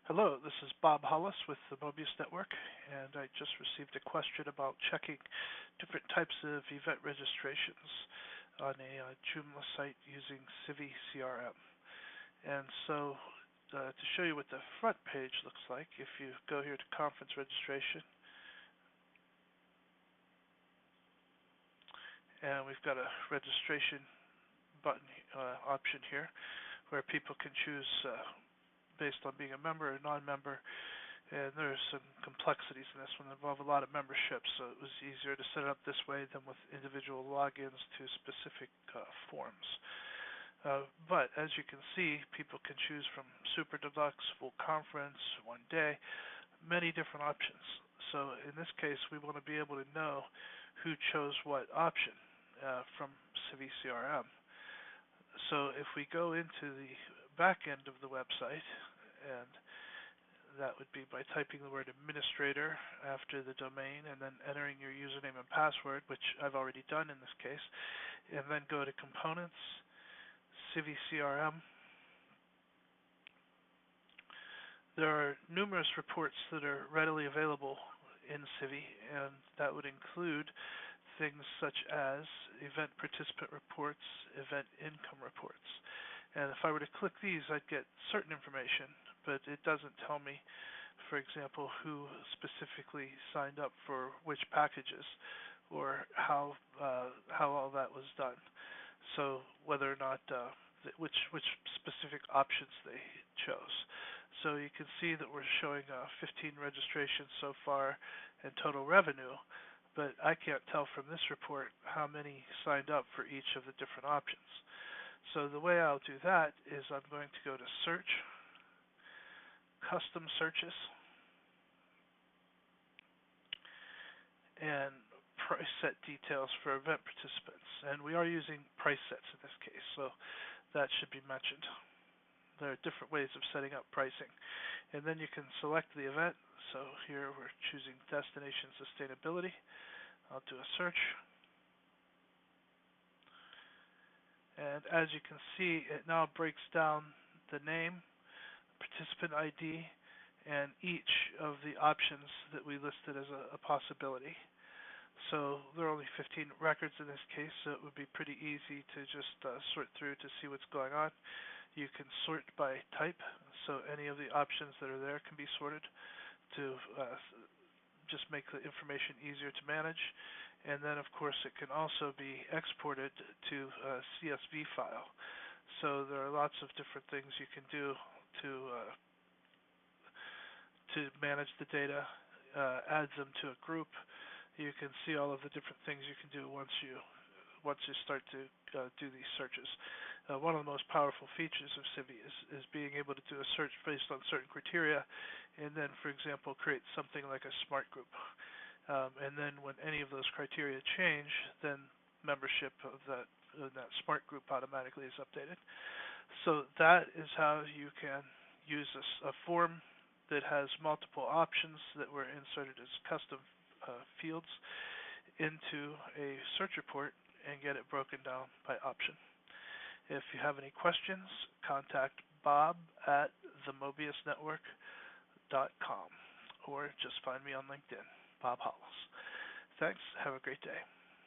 Hello, this is Bob Hollis with the Mobius Network, and I just received a question about checking different types of event registrations on a Joomla site using CiviCRM. And so to show you what the front page looks like, if you go here to conference registration, and we've got a registration button option here where people can choose based on being a member or non-member, and there's some complexities in this one that involve a lot of memberships, so it was easier to set it up this way than with individual logins to specific forms. But as you can see, people can choose from Super Deluxe, Full Conference, one day, many different options. So in this case, we want to be able to know who chose what option from CiviCRM. So if we go into the back end of the website, and that would be by typing the word administrator after the domain and then entering your username and password, which I've already done in this case, and then go to components, CiviCRM. There are numerous reports that are readily available in Civi, and that would include things such as event participant reports, event income reports. And if I were to click these, I'd get certain information, but it doesn't tell me, for example, who specifically signed up for which packages or how all that was done. So whether or not which specific options they chose. So you can see that we're showing 15 registrations so far and total revenue, but I can't tell from this report how many signed up for each of the different options. So the way I'll do that is I'm going to go to Search, Custom Searches, and Price Set Details for event participants. And we are using price sets in this case, so that should be mentioned. There are different ways of setting up pricing. And then you can select the event. So here we're choosing Destination Sustainability. I'll do a search. And as you can see, it now breaks down the name, participant ID, and each of the options that we listed as a possibility. So there are only 15 records in this case, so it would be pretty easy to just sort through to see what's going on. You can sort by type, so any of the options that are there can be sorted to just make the information easier to manage. And then, of course, it can also be exported to a CSV file. So there are lots of different things you can do to manage the data, add them to a group. You can see all of the different things you can do once you start to do these searches. One of the most powerful features of Civi is being able to do a search based on certain criteria, and then, for example, create something like a smart group. And then when any of those criteria change, then membership of that smart group automatically is updated. So that is how you can use a form that has multiple options that were inserted as custom fields into a search report and get it broken down by option. If you have any questions, contact Bob at themobiusnetwork.com or just find me on LinkedIn. Bob Hollis. Thanks. Have a great day.